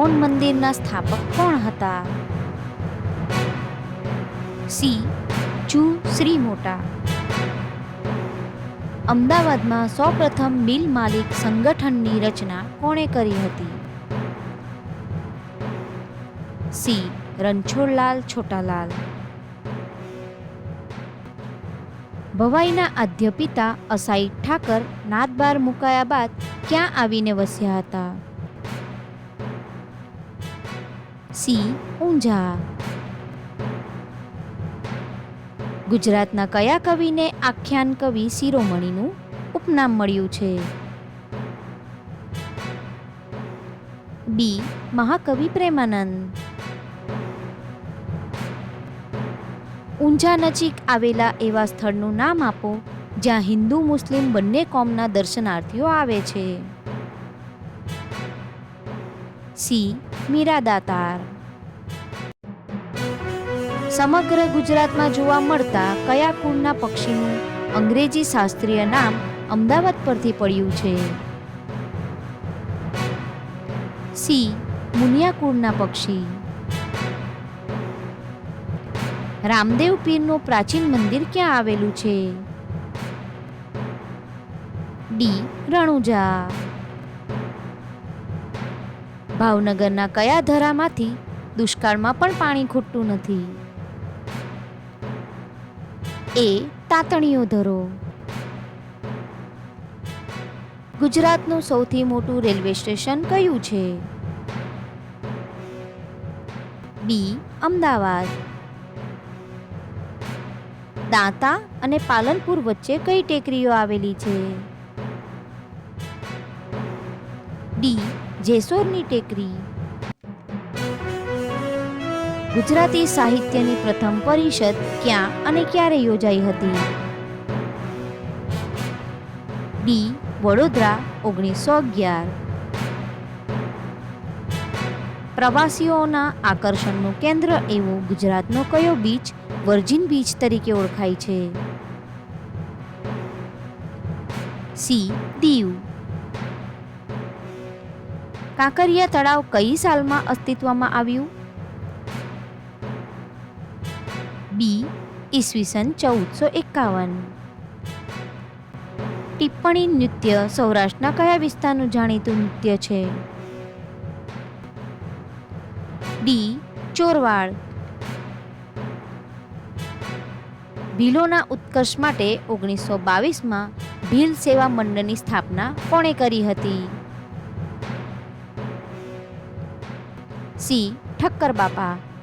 મૌન મંદિરના સ્થાપક કોણ હતા? સી. ચુ શ્રી મોટા. અમદાવાદમાં સૌપ્રથમ મિલ માલિક સંગઠનની રચના કોણે કરી હતી? સી. રણછોડલાલ છોટાલાલ. ભવાઈના આદ્ય પિતા અસાઈ ઠાકર નાદબાર મુકાયા બાદ ક્યાં આવીને વસ્યા હતા? સી. ઊંઝા. ગુજરાતના કયા કવિને આખ્યાન કવિ શિરોમણીનું ઉપનામ મળ્યું છે? બી. મહાકવિ પ્રેમાનંદ. ઊંઝા નજીક આવેલા એવા સ્થળનું નામ આપો જ્યાં હિન્દુ મુસ્લિમ બંને કોમના દર્શનાર્થીઓ આવે છે. સી. મીરા દાતાર. સમગ્ર ગુજરાતમાં જોવા મળતા કયા કુળના પક્ષીનું અંગ્રેજી શાસ્ત્રીય નામ અમદાવાદ પરથી પડ્યું છે? સી. મુનિયા કુળના પક્ષી. રામદેવ પીરનું પ્રાચીન મંદિર ક્યાં આવેલું છે? ડી. રણુજા. ભાવનગરના કયા ધરામાંથી દુષ્કાળમાં પણ પાણી ખૂટતું નથી? એ. તાતણીયો ધરો. ગુજરાતનું સૌથી મોટું રેલવે સ્ટેશન કયું છે? બી. અમદાવાદ. દાંતા અને પાલનપુર વચ્ચે કઈ ટેકરીઓ આવેલી છે? ડી. જેસોરની ટેકરી. ગુજરાતી સાહિત્યની પ્રથમ પરિષદ ક્યાં અને ક્યારે યોજાઈ હતી? ડી. વડોદરા 1911. પ્રવાસીઓના આકર્ષણનું કેન્દ્ર એવો ગુજરાતનો કયો બીચ વર્જિન બીચ તરીકે ઓળખાય છે? સી. દીવ. કાંકરિયા તળાવ કઈ સાલમાં અસ્તિત્વમાં આવ્યું? બી. ઈસવીસન 1451. ટિપ્પણી નૃત્ય સૌરાષ્ટ્રના કયા વિસ્તારનું જાણીતું નૃત્ય છે? ડી. ચોરવાડ. ભીલોના ઉત્કર્ષ માટે 1922માં ભીલ સેવા મંડળની સ્થાપના કોણે કરી હતી? સી. ઠક્કર બાપા.